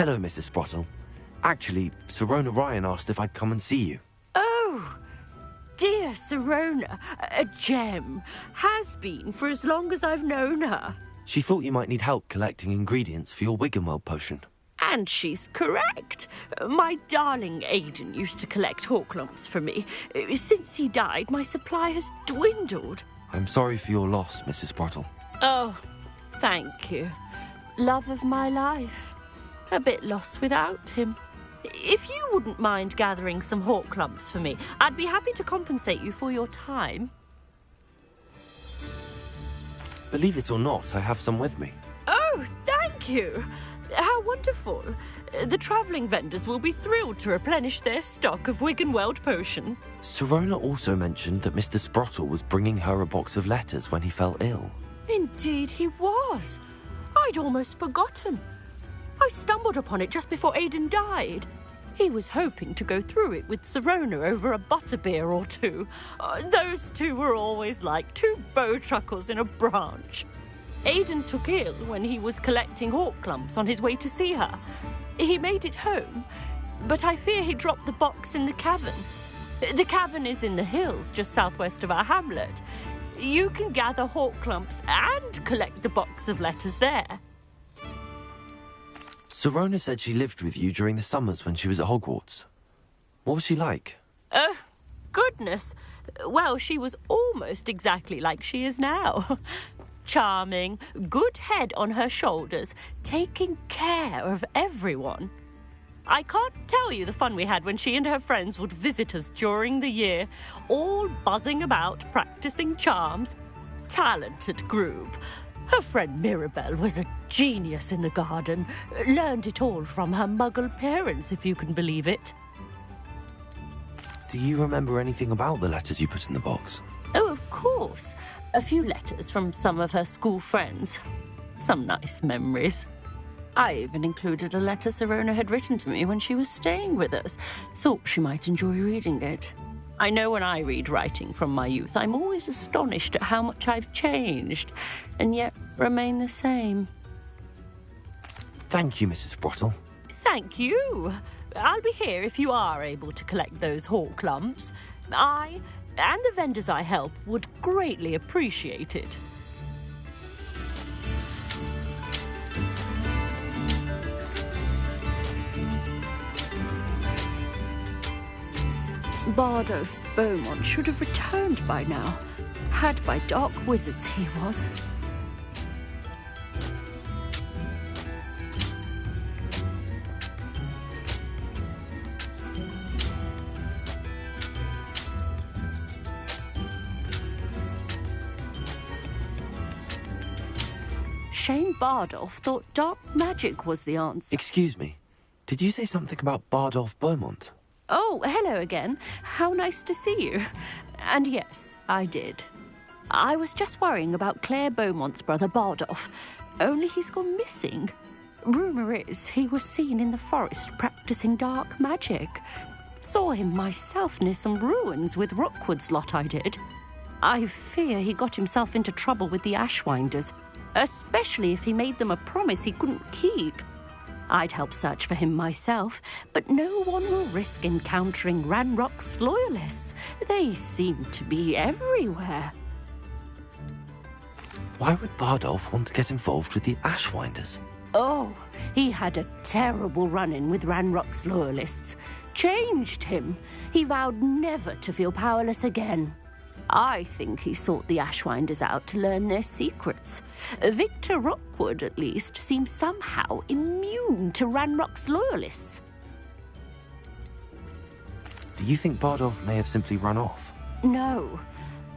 Hello, Mrs. Sprottle. Actually, Sirona Ryan asked if I'd come and see you. Oh, dear Sirona, a gem. Has been for as long as I've known her. She thought you might need help collecting ingredients for your Wiggenweld potion. And she's correct. My darling Aidan used to collect Horklumps for me. Since he died, my supply has dwindled. I'm sorry for your loss, Mrs. Sprottle. Oh, thank you. Love of my life. A bit lost without him. If you wouldn't mind gathering some Horklumps for me, I'd be happy to compensate you for your time. Believe it or not, I have some with me. Oh, thank you. How wonderful. The travelling vendors will be thrilled to replenish their stock of Wiggenweld potion. Sirona also mentioned that Mr. Sprottle was bringing her a box of letters when he fell ill. Indeed he was. I'd almost forgotten. I stumbled upon it just before Aidan died. He was hoping to go through it with Sirona over a butterbeer or two. Those two were always like two bowtruckles in a branch. Aidan took ill when he was collecting Horklumps on his way to see her. He made it home, but I fear he dropped the box in the cavern. The cavern is in the hills just southwest of our hamlet. You can gather Horklumps and collect the box of letters there. Sirona said she lived with you during the summers when she was at Hogwarts. What was she like? Oh, goodness. Well, she was almost exactly like she is now. Charming, good head on her shoulders, taking care of everyone. I can't tell you the fun we had when she and her friends would visit us during the year, all buzzing about, practicing charms. Talented group. Her friend Mirabelle was a genius in the garden. Learned it all from her muggle parents, if you can believe it. Do you remember anything about the letters you put in the box? Oh, of course. A few letters from some of her school friends. Some nice memories. I even included a letter Sirona had written to me when she was staying with us. Thought she might enjoy reading it. I know when I read writing from my youth, I'm always astonished at how much I've changed, and yet remain the same. Thank you, Mrs. Sprottle. Thank you. I'll be here if you are able to collect those Horklumps. I and the vendors I help would greatly appreciate it. Bardo Beaumont should have returned by now. Had by dark wizards he was. Shane Bardolph thought dark magic was the answer. Excuse me. Did you say something about Bardolph Beaumont? Oh, hello again. How nice to see you. And yes, I did. I was just worrying about Claire Beaumont's brother Bardolph. Only he's gone missing. Rumour is he was seen in the forest practicing dark magic. Saw him myself near some ruins with Rookwood's lot I did. I fear he got himself into trouble with the Ashwinders, especially if he made them a promise he couldn't keep. I'd help search for him myself, but no one will risk encountering Ranrock's loyalists. They seem to be everywhere. Why would Bardolph want to get involved with the Ashwinders? Oh, he had a terrible run-in with Ranrock's loyalists. Changed him. He vowed never to feel powerless again. I think he sought the Ashwinders out to learn their secrets. Victor Rookwood, at least, seems somehow immune to Ranrock's loyalists. Do you think Bardolph may have simply run off? No.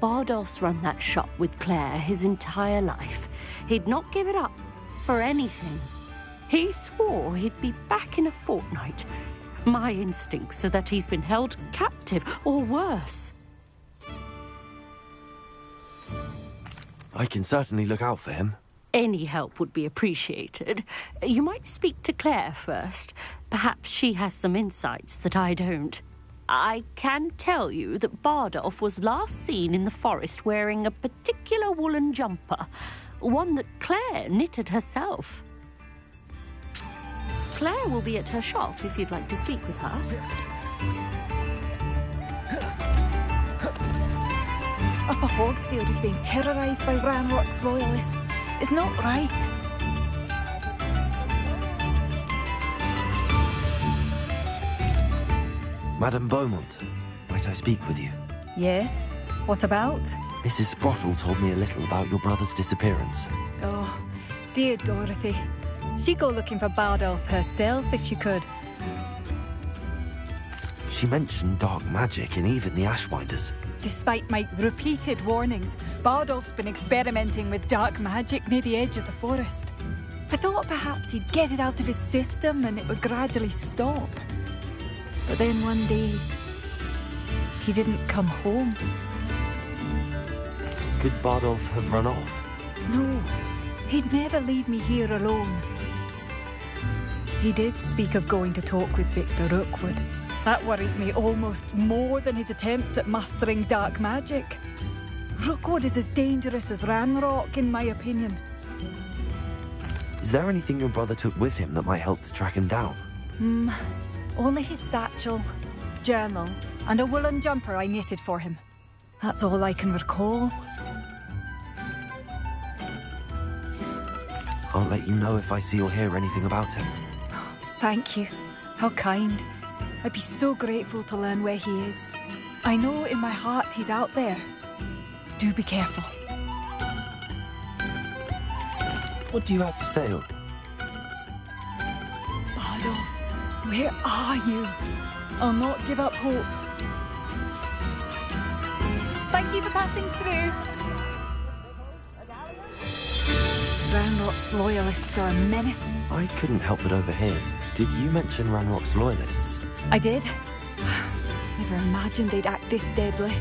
Bardolph's run that shop with Claire his entire life. He'd not give it up for anything. He swore he'd be back in a fortnight. My instincts are that he's been held captive, or worse. I can certainly look out for him. Any help would be appreciated. You might speak to Claire first. Perhaps she has some insights that I don't. I can tell you that Bardolph was last seen in the forest wearing a particular woolen jumper, one that Claire knitted herself. Claire will be at her shop if you'd like to speak with her. Upper Hogsfield is being terrorised by Ranrock's loyalists. It's not right. Madame Beaumont, might I speak with you? Yes? What about? Mrs. Sprottle told me a little about your brother's disappearance. Oh, dear Dorothy. She'd go looking for Bardolph herself if she could. She mentioned dark magic and even the Ashwinders. Despite my repeated warnings, Bardolph's been experimenting with dark magic near the edge of the forest. I thought perhaps he'd get it out of his system and it would gradually stop. But then one day, he didn't come home. Could Bardolph have run off? No, he'd never leave me here alone. He did speak of going to talk with Victor Rookwood. That worries me almost more than his attempts at mastering dark magic. Rookwood is as dangerous as Ranrock, in my opinion. Is there anything your brother took with him that might help to track him down? Only his satchel, journal, and a woolen jumper I knitted for him. That's all I can recall. I'll let you know if I see or hear anything about him. Thank you. How kind. I'd be so grateful to learn where he is. I know in my heart he's out there. Do be careful. What do you have for sale? Bardolph, where are you? I'll not give up hope. Thank you for passing through. Ranrock's loyalists are a menace. I couldn't help but overhear. Did you mention Ranrock's loyalists? I did. Never imagined they'd act this deadly.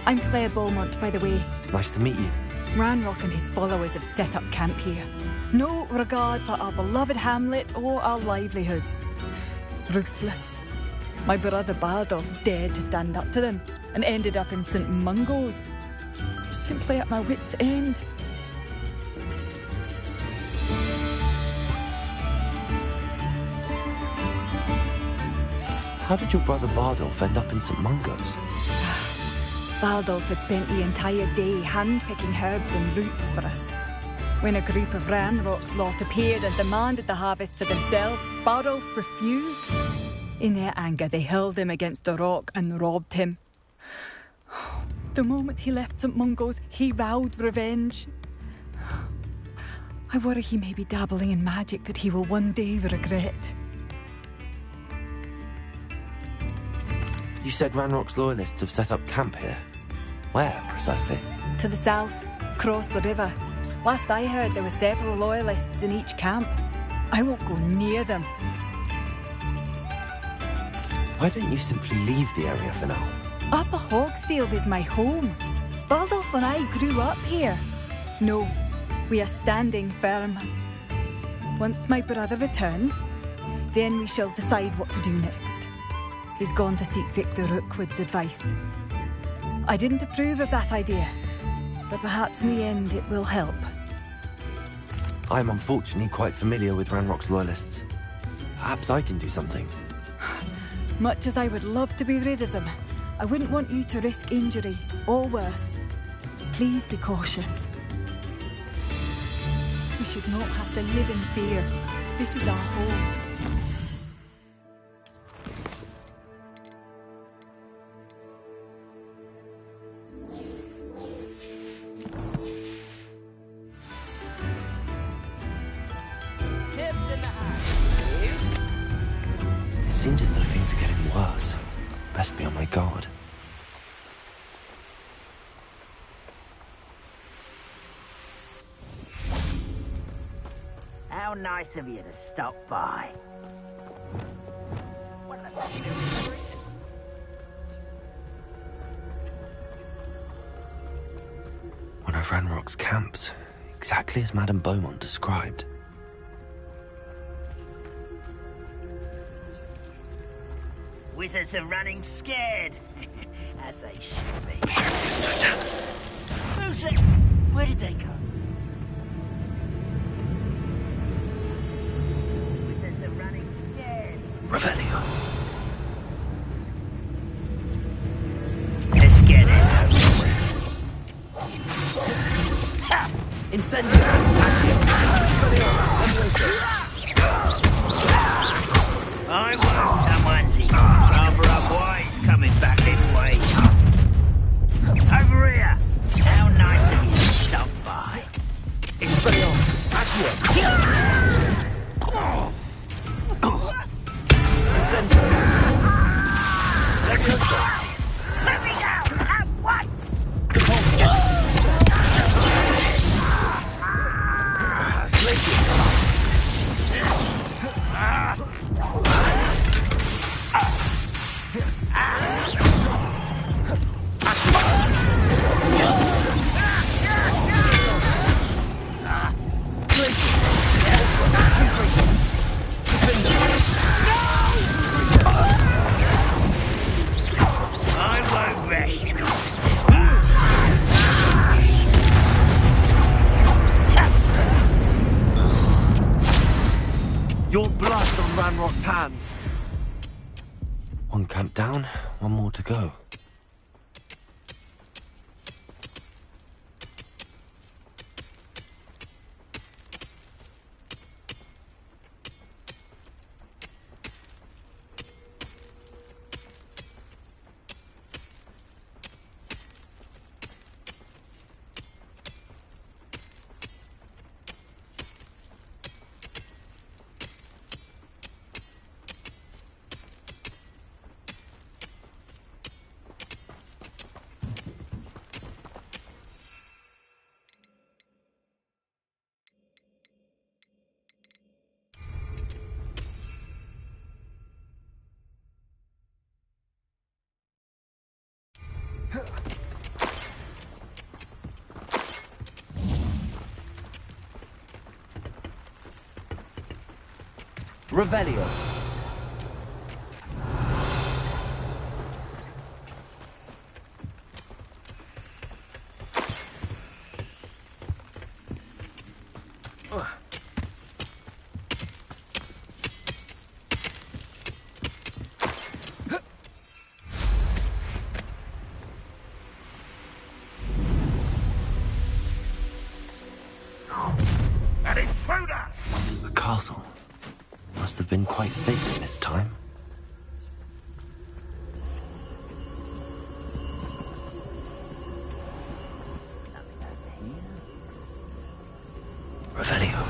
I'm Claire Beaumont, by the way. Nice to meet you. Ranrock and his followers have set up camp here. No regard for our beloved hamlet or our livelihoods. Ruthless. My brother Bardolph dared to stand up to them and ended up in St. Mungo's. Simply at my wit's end. How did your brother Bardolph end up in St. Mungo's? Bardolph had spent the entire day hand-picking herbs and roots for us. When a group of Ranrock's lot appeared and demanded the harvest for themselves, Bardolph refused. In their anger, they hurled him against a rock and robbed him. The moment he left St. Mungo's, he vowed revenge. I worry he may be dabbling in magic that he will one day regret. You said Ranrock's loyalists have set up camp here. Where, precisely? To the south, across the river. Last I heard, there were several loyalists in each camp. I won't go near them. Why don't you simply leave the area for now? Upper Hogsfield is my home. Bardolph and I grew up here. No, we are standing firm. Once my brother returns, then we shall decide what to do next. He's gone to seek Victor Rookwood's advice. I didn't approve of that idea, but perhaps in the end it will help. I'm unfortunately quite familiar with Ranrock's loyalists. Perhaps I can do something. Much as I would love to be rid of them, I wouldn't want you to risk injury, or worse. Please be cautious. We should not have to live in fear. This is our home. It seems as though things are getting worse. Best be on my guard. How nice of you to stop by. One of Ranrock's camps, exactly as Madame Beaumont described. Wizards are running scared, as they should be. Who's it? Where did they go? Wizards Incendio! I won't, someone's rather unwise coming back this way. Over here! How nice of you to stop by. Expelliarmus! Accio! Incendio! Leviosa! Let me go! At once! Your blood on Ranrock's hands. One camp down, one more to go. Revelio. An intruder! The castle must have been quite stately in its time. Revelio.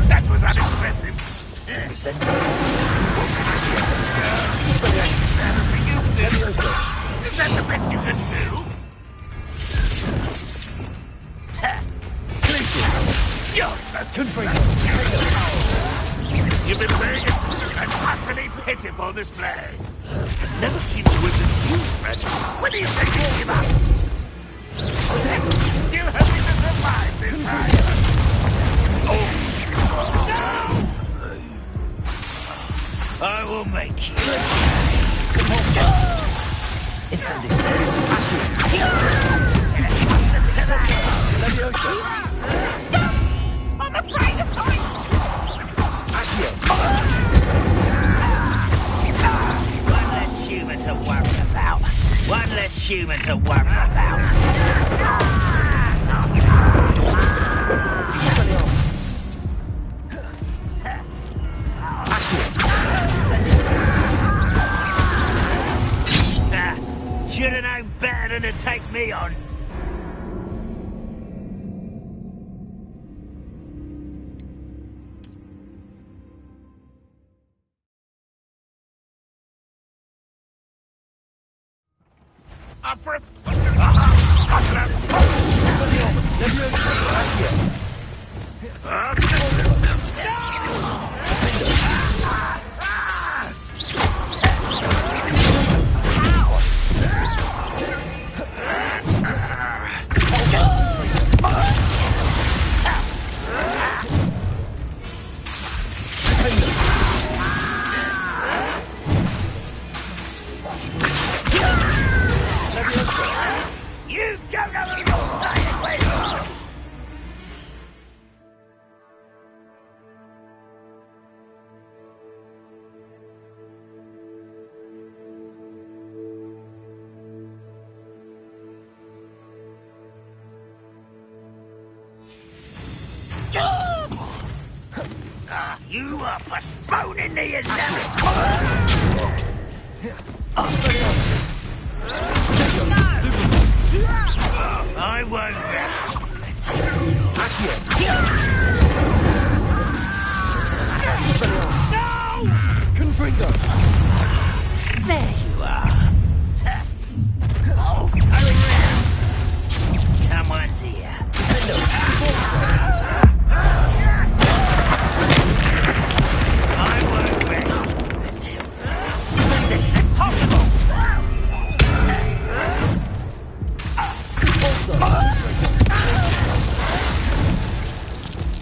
That was unimpressive. Incendio. Is that the best you can do? You're so You've been playing an utterly pitiful display. Never seen wizards use magic. When do you think you give up? Still hoping to survive this time. Oh. No! I will make you. Incendio. Stop! I'm afraid of heights! One less human to worry about. One less human to worry about. Should have known better than to take me on. Up for it. You are postponing the inevitable. I won't rest Confringo! There you are. Oh, someone's here. I won't rest until this is impossible.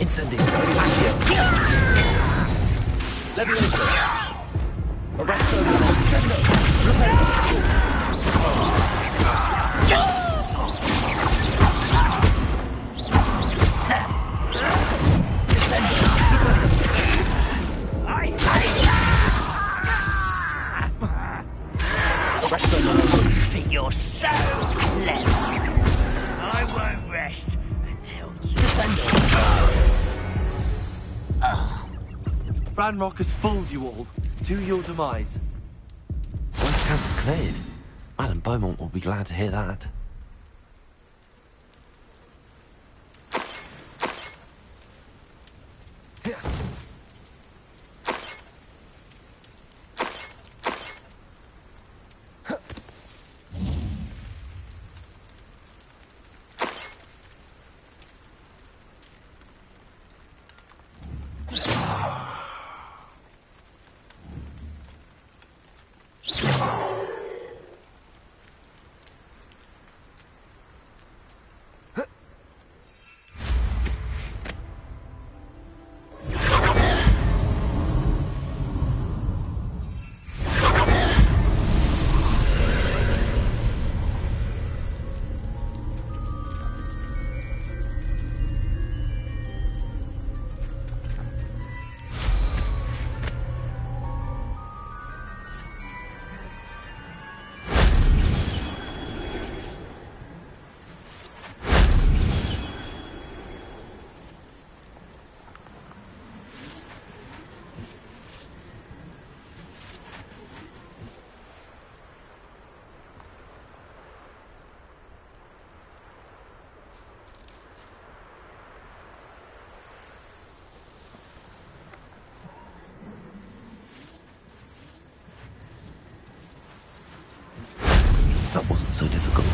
Incendio! Accio! Levioso! Arresto! Incendio! You think you're so clever? I won't rest until you Ranrock has fooled you all, to your demise. Once camp's cleared, Madame Beaumont will be glad to hear that. That wasn't so difficult.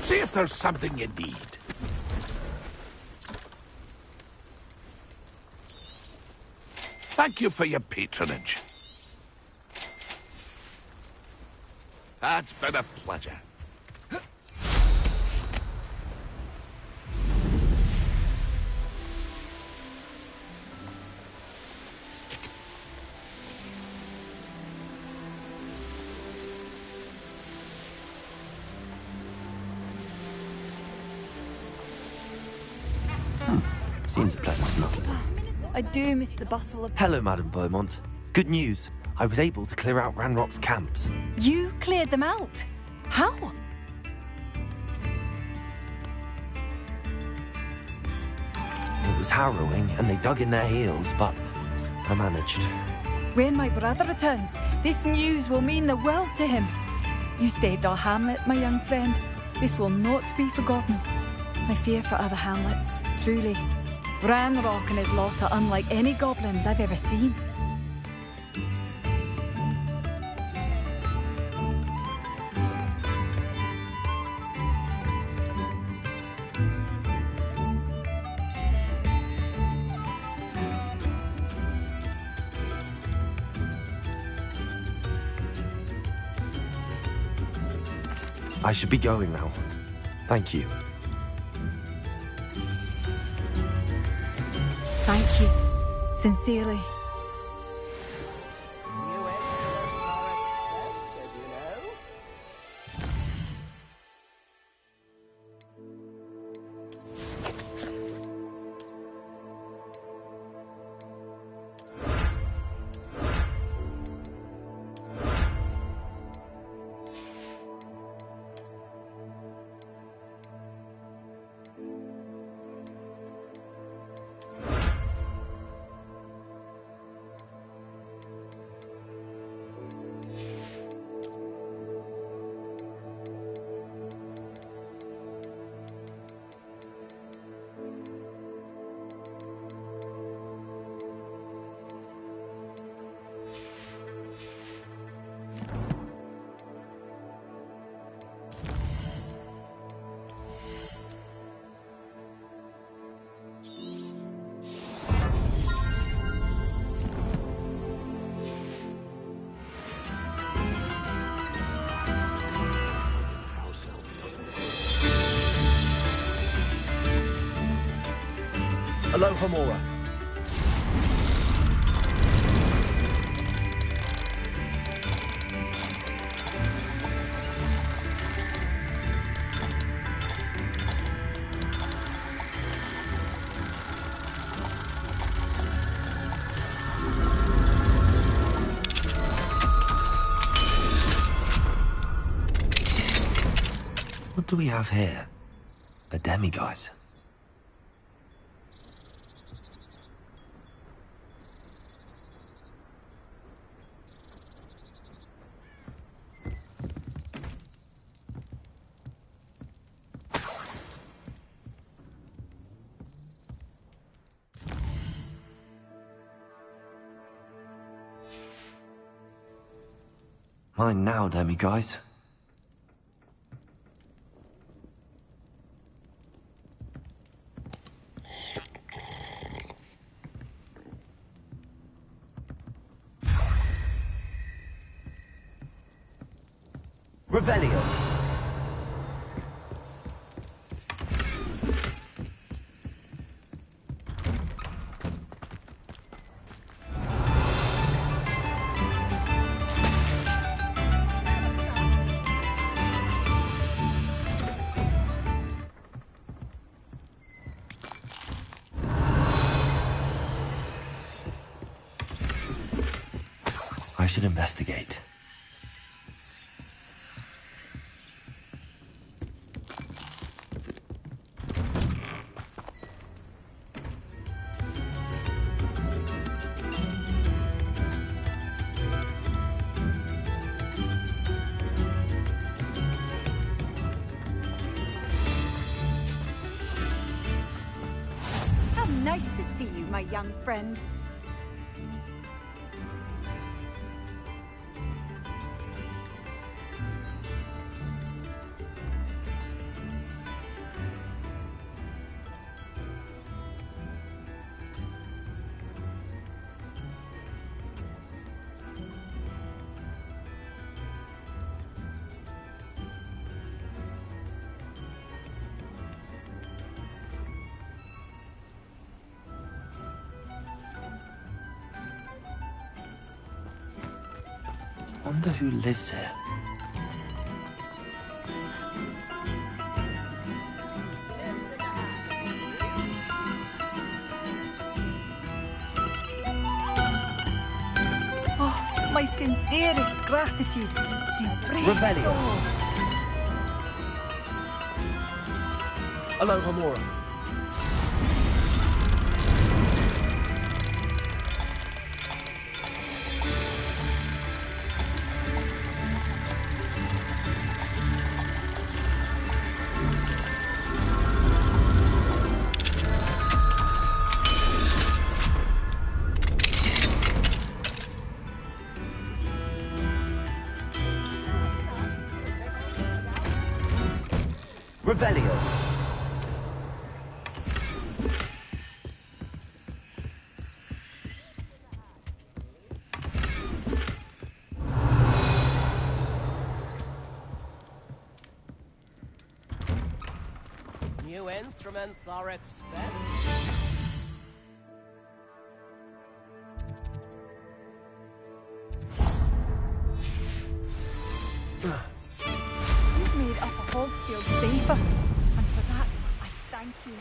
See if there's something you need. Thank you for your patronage. It's been a pleasure. Seems a pleasant surprise. I do miss the bustle of... Hello, Madame Beaumont. Good news. I was able to clear out Ranrock's camps. You cleared them out? How? It was harrowing, and they dug in their heels, but I managed. When my brother returns, this news will mean the world to him. You saved our hamlet, my young friend. This will not be forgotten. I fear for other hamlets, truly. Ranrock and his lot are unlike any goblins I've ever seen. I should be going now. Thank you. Thank you. Sincerely. Aloha Mora. What do we have here? A demiguise. Mine now, demiguise. Revelio. I should investigate. How nice to see you, my young friend. Wonder who lives here. Oh, my sincerest gratitude. You brave Revelio. soul. Aloha Mora. Revelio. new instruments are expensive. You've made Upper Hogsfield safer, and for that, I thank you.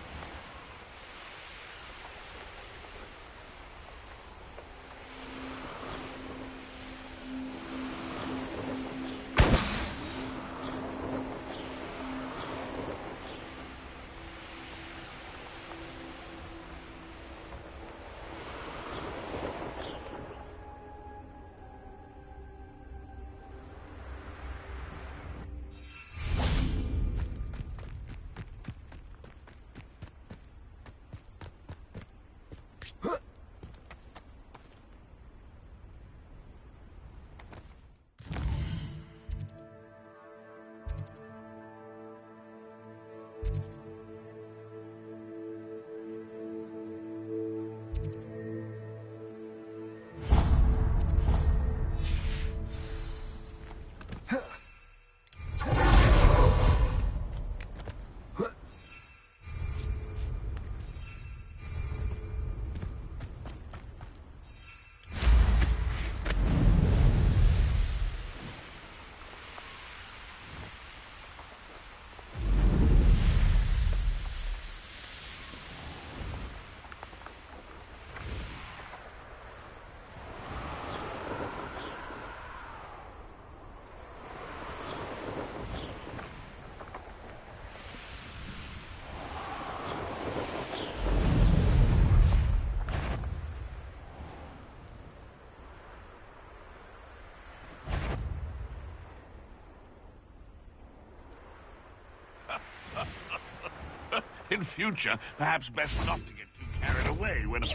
In future, perhaps best not to get too carried away when a...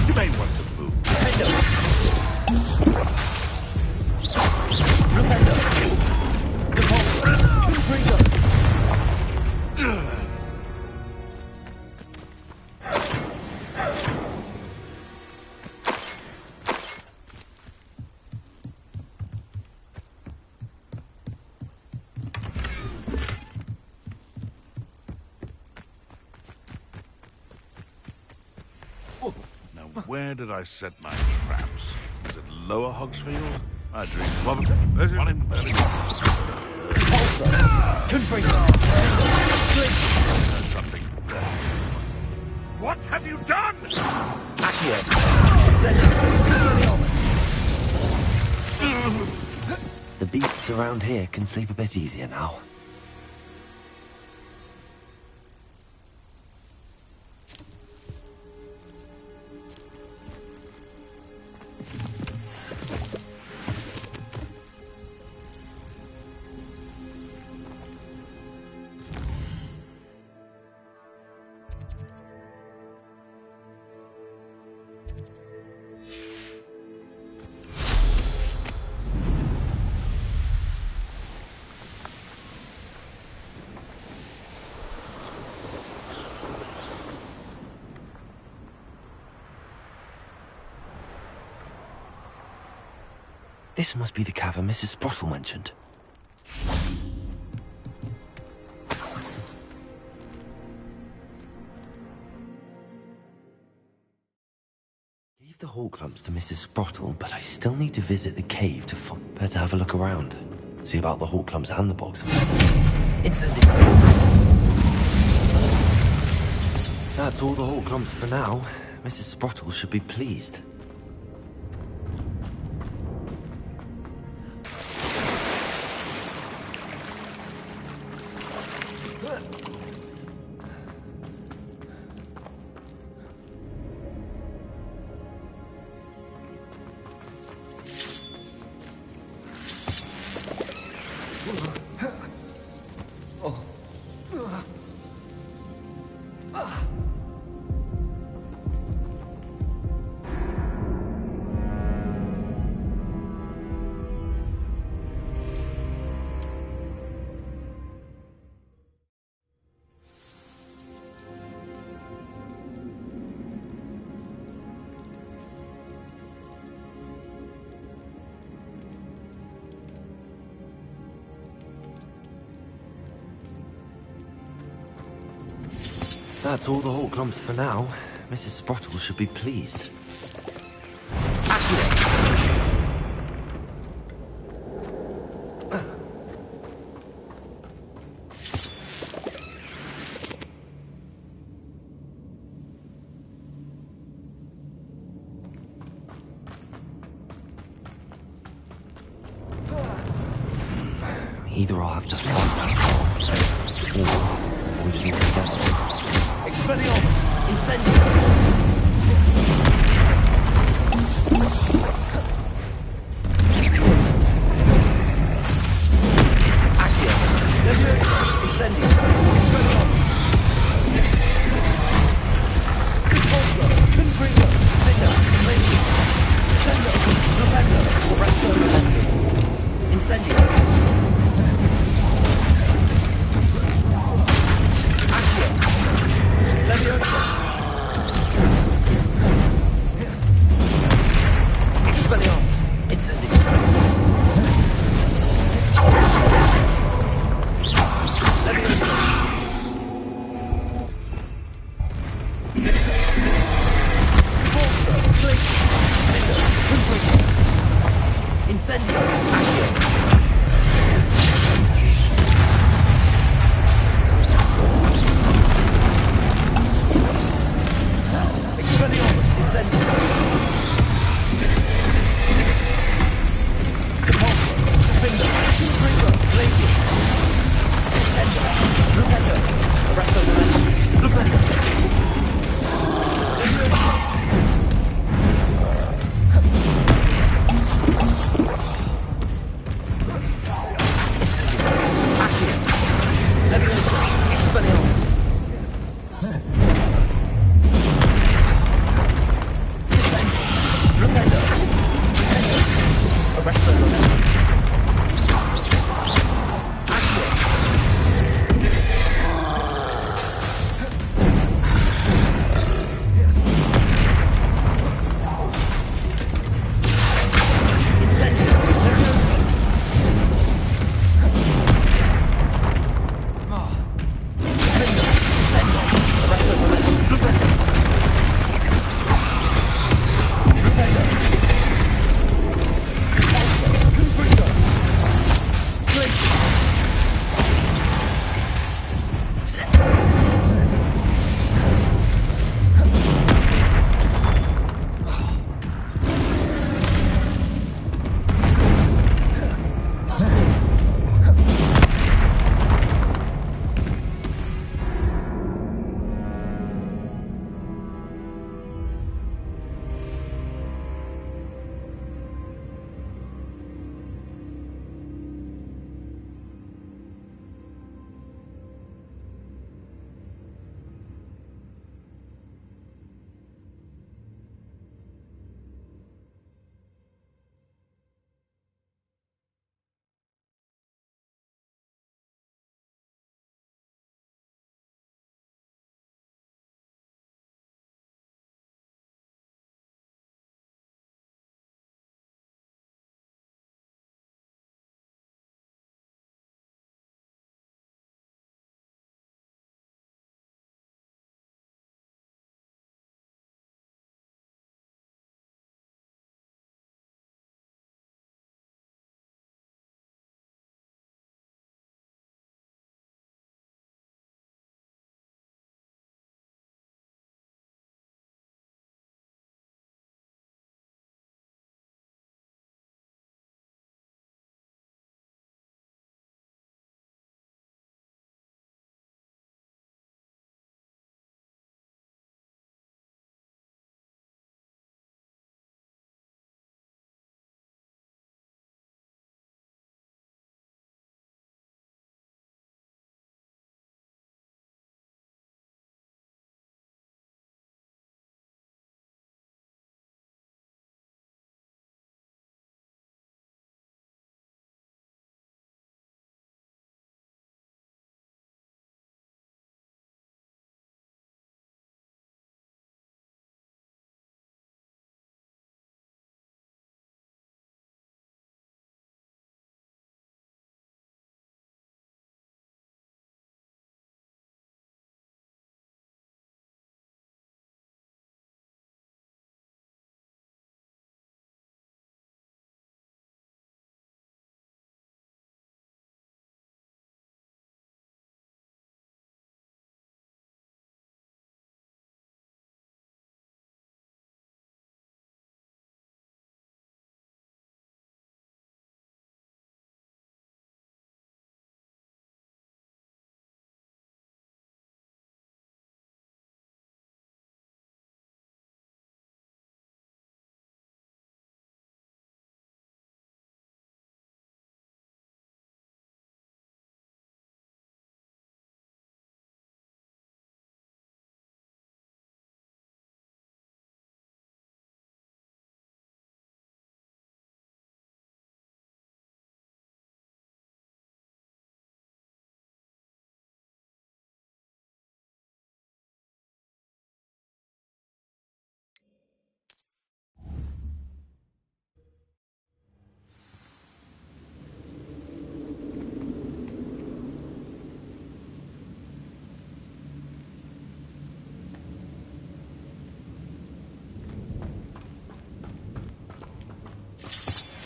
You may want to move. Where did I set my traps? Is it Lower Hogsfield? I dream of them. There's one in Berlin. Something there. What have you done? The beasts around here can sleep a bit easier now. This must be the cavern Mrs. Sprottle mentioned. Gave the hall clumps to Mrs. Sprottle, but I still need to visit the cave to better have a look around. See about the hall clumps and the box. Incendiary. That's all the hall clumps for now. Mrs. Sprottle should be pleased. Oh. That's all the Hawk clumps for now. Mrs. Sprottle should be pleased. Either I'll have to fight or avoid it altogether. Expelliarmus! Incendio!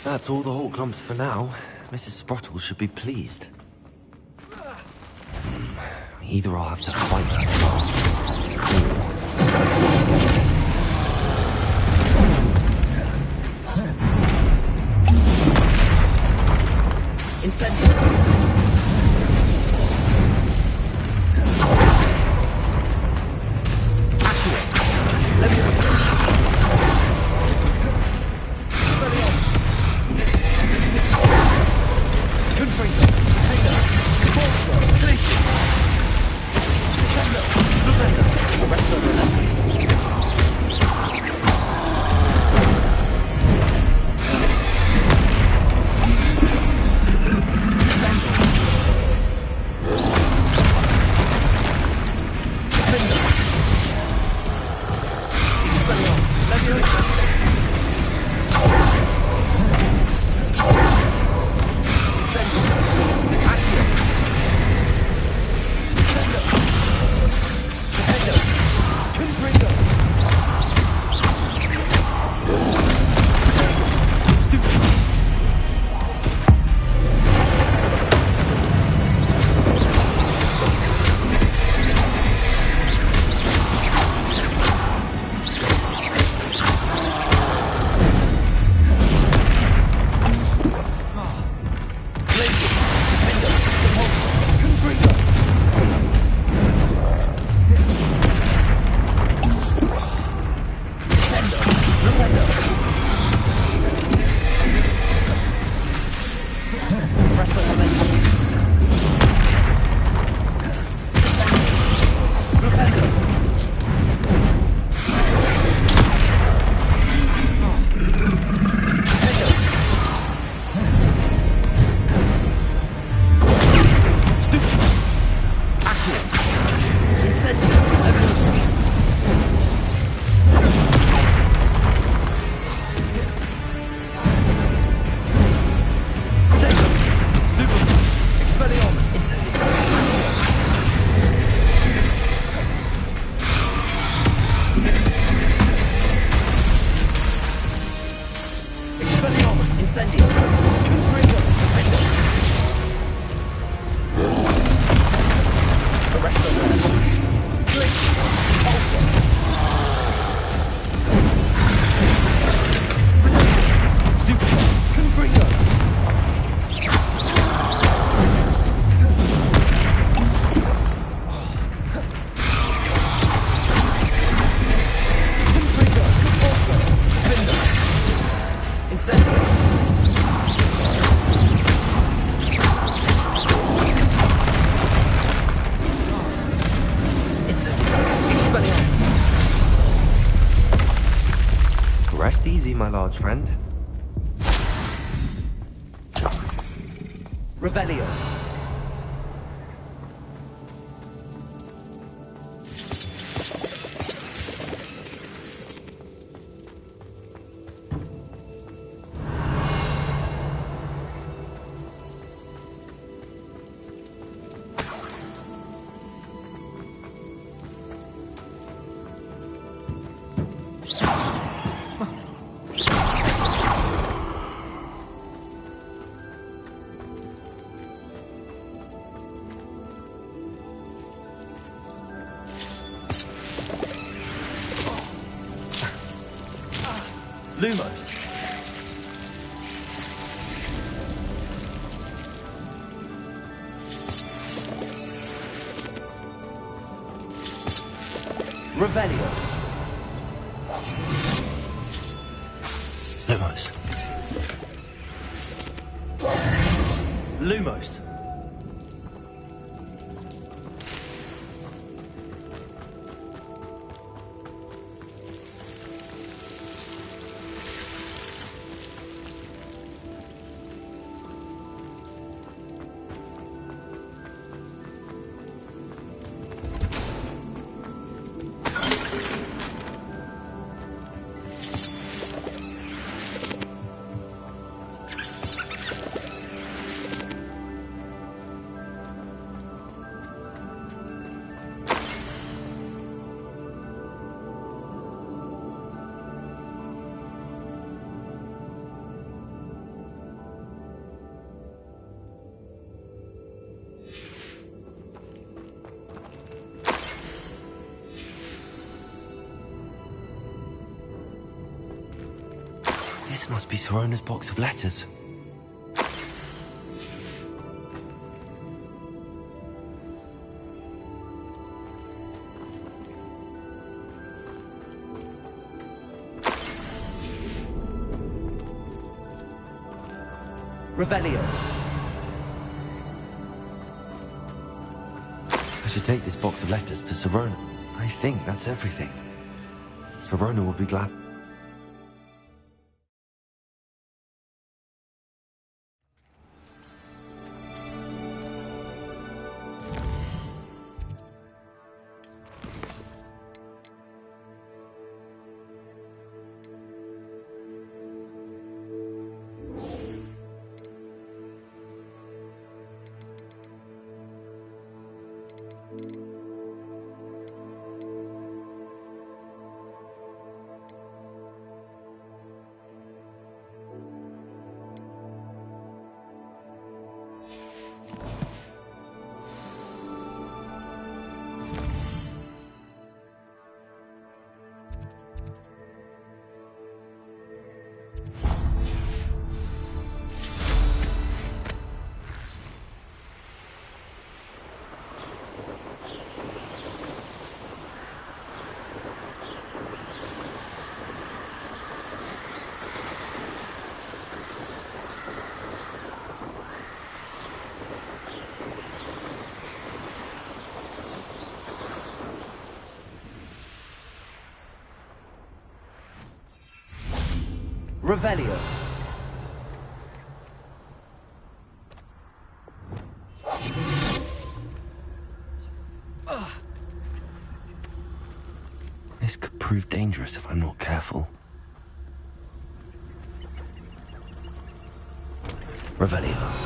That's all the Hawklumps for now. Mrs. Sprottle should be pleased. Either I'll have to fight her. Incendio. Rest easy, my large friend. Revelio. Lumos. Revelio. Lumos. Lumos. This must be Sorona's box of letters. Revelio. I should take this box of letters to Sorona. I think that's everything. Sorona will be glad. Revelio. This could prove dangerous if I'm not careful. Revelio.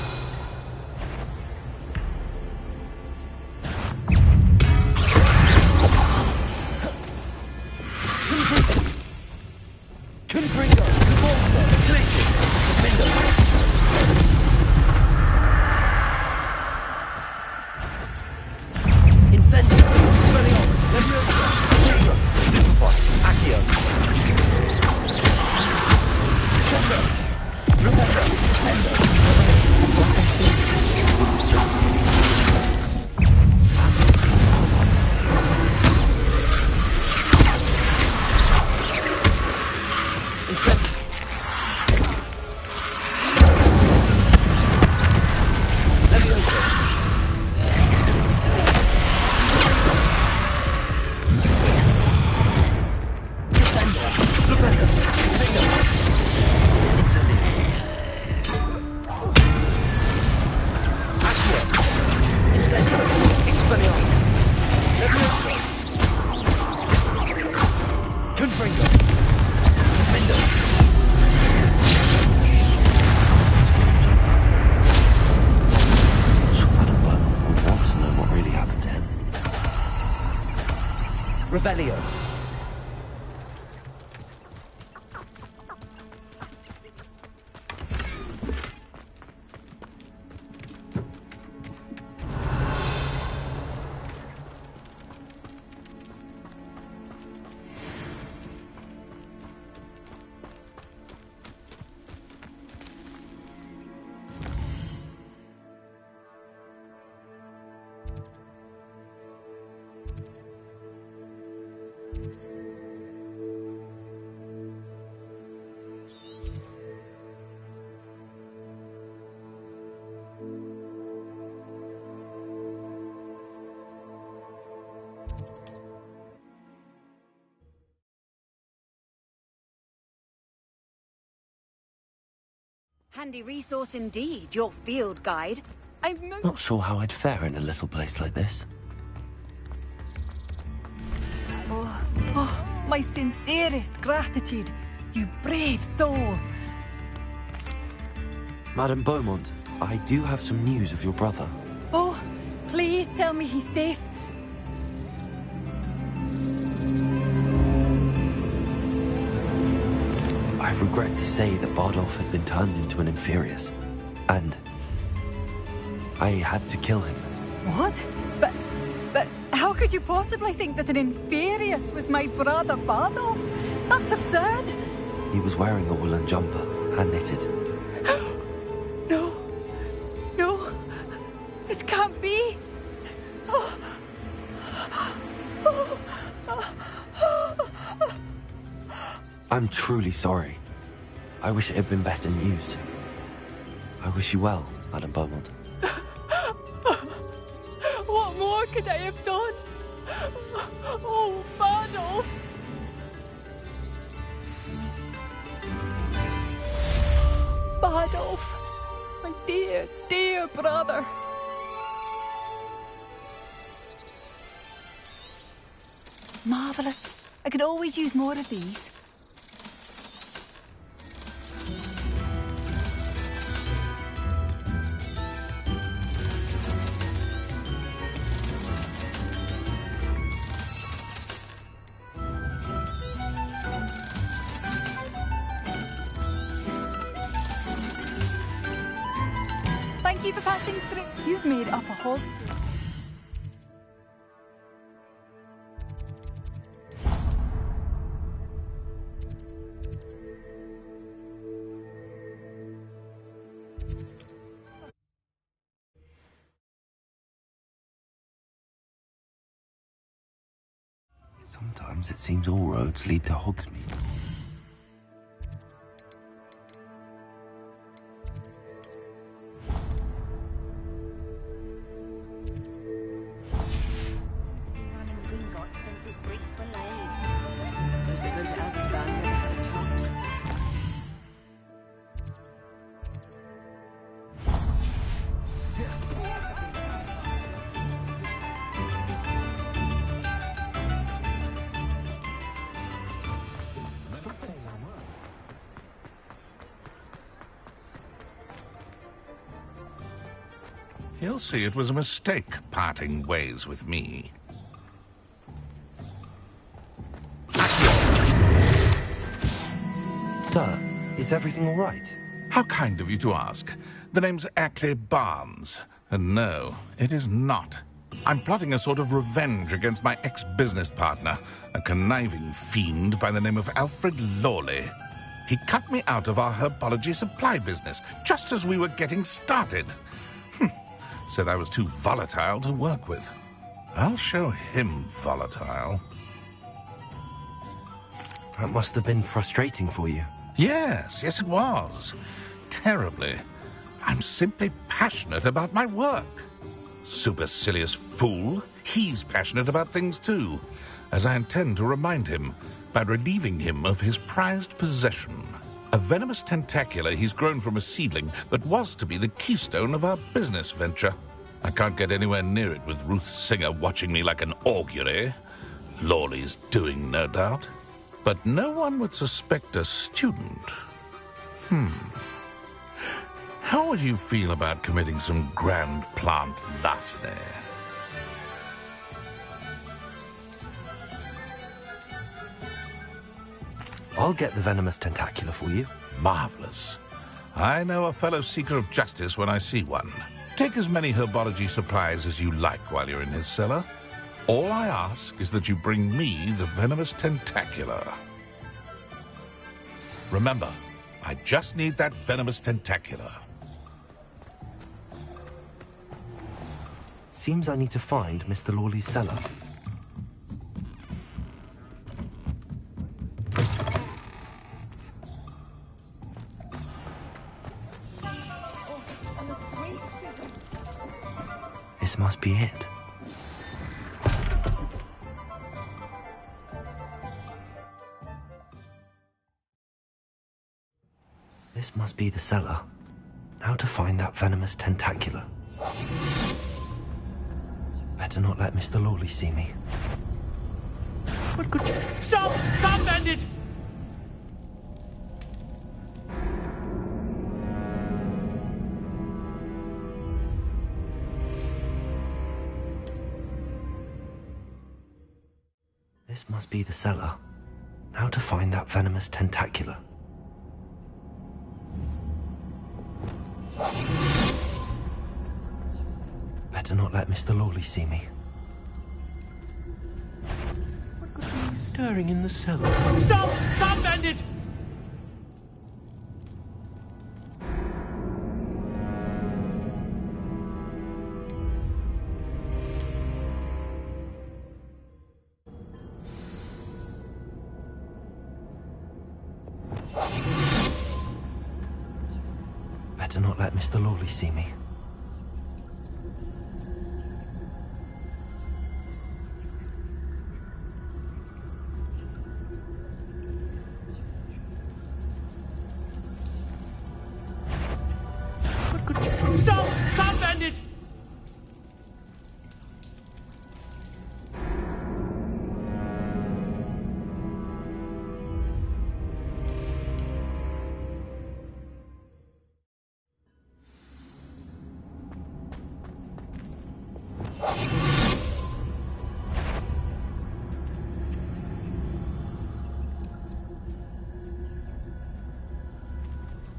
Revelio. Handy resource indeed, your field guide. I'm Not sure how I'd fare in a little place like this. Oh, my sincerest gratitude, you brave soul. Madame Beaumont, I do have some news of your brother. Oh, please tell me he's safe. I regret to say that Bardolph had been turned into an Inferius, and I had to kill him. What? But how could you possibly think that an Inferius was my brother Bardolph? That's absurd. He was wearing a woolen jumper, hand-knitted. No. No. This can't be. I'm truly sorry. I wish it had been better news. I wish you well, Madame Beaumont. What more could I have done? Oh, Badolf! Badolf! My dear, dear brother! Marvellous. I could always use more of these. Thank you for passing through. You've made up a Hogwarts. Sometimes it seems all roads lead to Hogsmeade. He'll see it was a mistake parting ways with me. Sir, is everything all right? How kind of you to ask. The name's Ackley Barnes. And no, it is not. I'm plotting a sort of revenge against my ex-business partner, a conniving fiend by the name of Alfred Lawley. He cut me out of our herbology supply business, just as we were getting started. Said I was too volatile to work with. I'll show him volatile. That must have been frustrating for you. Yes, it was. Terribly. I'm simply passionate about my work. Supercilious fool. He's passionate about things too, as I intend to remind him by relieving him of his prized possession. A venomous tentacula he's grown from a seedling that was to be the keystone of our business venture. I can't get anywhere near it with Ruth Singer watching me like an augury. Lawley's doing, no doubt. But no one would suspect a student. How would you feel about committing some grand plant larceny? I'll get the venomous tentacula for you. Marvelous. I know a fellow seeker of justice when I see one. Take as many herbology supplies as you like while you're in his cellar. All I ask is that you bring me the venomous tentacula. Remember, I just need that venomous tentacula. Seems I need to find Mr. Lawley's cellar. This must be it. This must be the cellar. Now to find that venomous tentacula. Better not let Mr. Lawley see me. What could you... Stop! Stop, bandit! This must be the cellar. Now to find that venomous tentacula. Better not let Mr. Lawley see me. What could be stirring in the cellar? Stop! Stop, bandit! Better not let Mr. Lawley see me. Stop! Stop, bandit!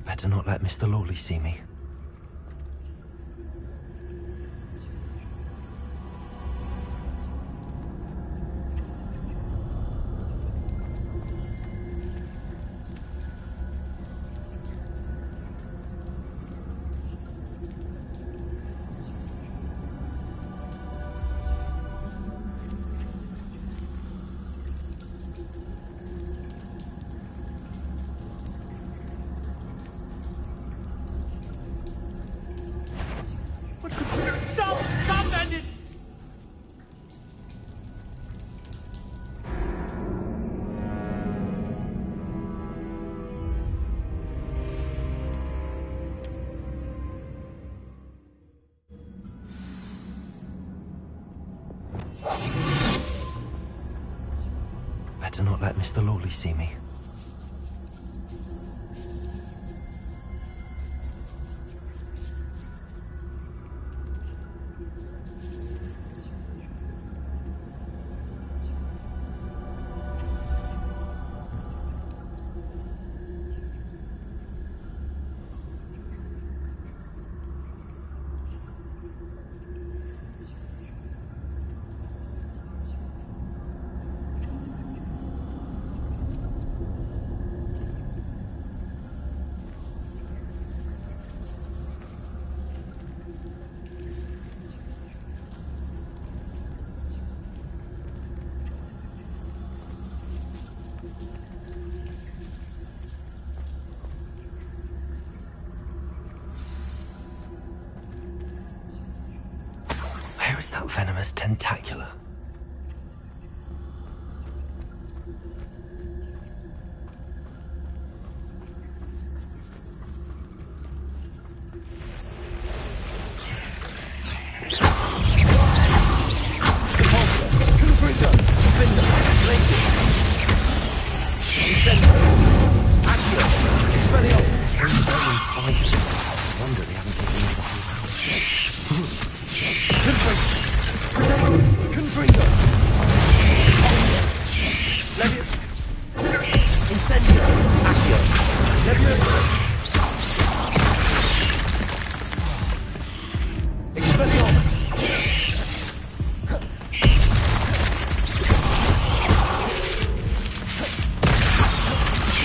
Better not let Mr. Lawley see me. Stop! Stop, bandit! Better not let Mr. Lawley see me. Where is that venomous tentacular? Wonder they haven't taken me the whole house. Confringo! Levius! Incendio! Accio! Levius! Expelliarmus!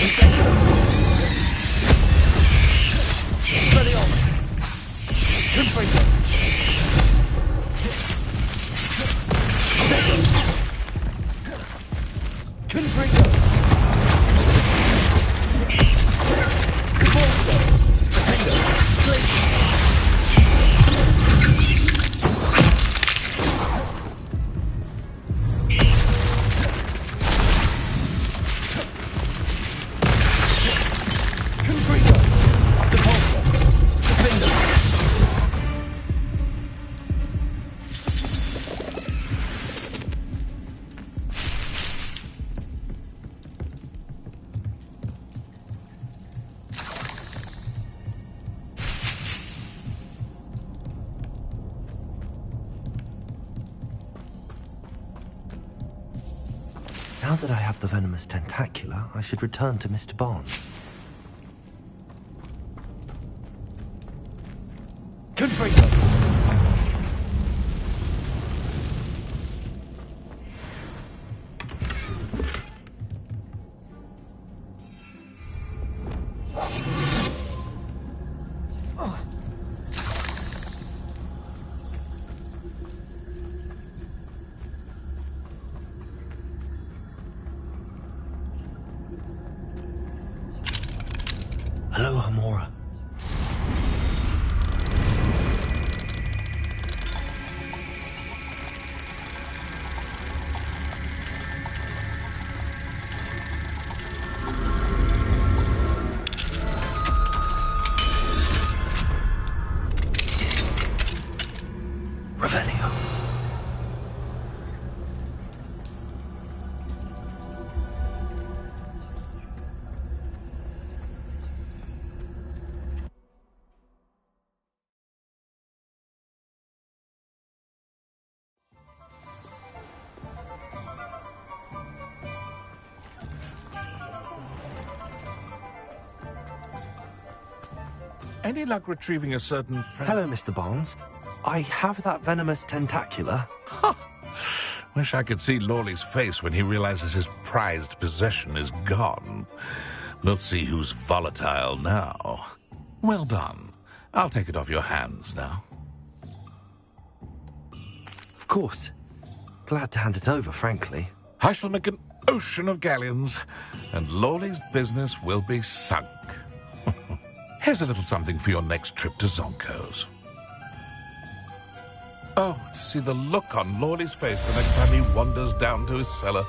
Incendio! Expelliarmus! Confringo! Confringo! Cabolso! Defendo! Slate! Confringo! Cabolso! Defendo! Now that I have the venomous tentacular, I should return to Mr. Barnes. Confringo! Any luck retrieving a certain friend? Hello, Mr. Barnes. I have that venomous tentacula. Wish I could see Lawley's face when he realizes his prized possession is gone. We'll see who's volatile now. Well done. I'll take it off your hands now. Of course. Glad to hand it over, frankly. I shall make an ocean of galleons, and Lawley's business will be sunk. Here's a little something for your next trip to Zonko's. Oh, to see the look on Lawley's face the next time he wanders down to his cellar.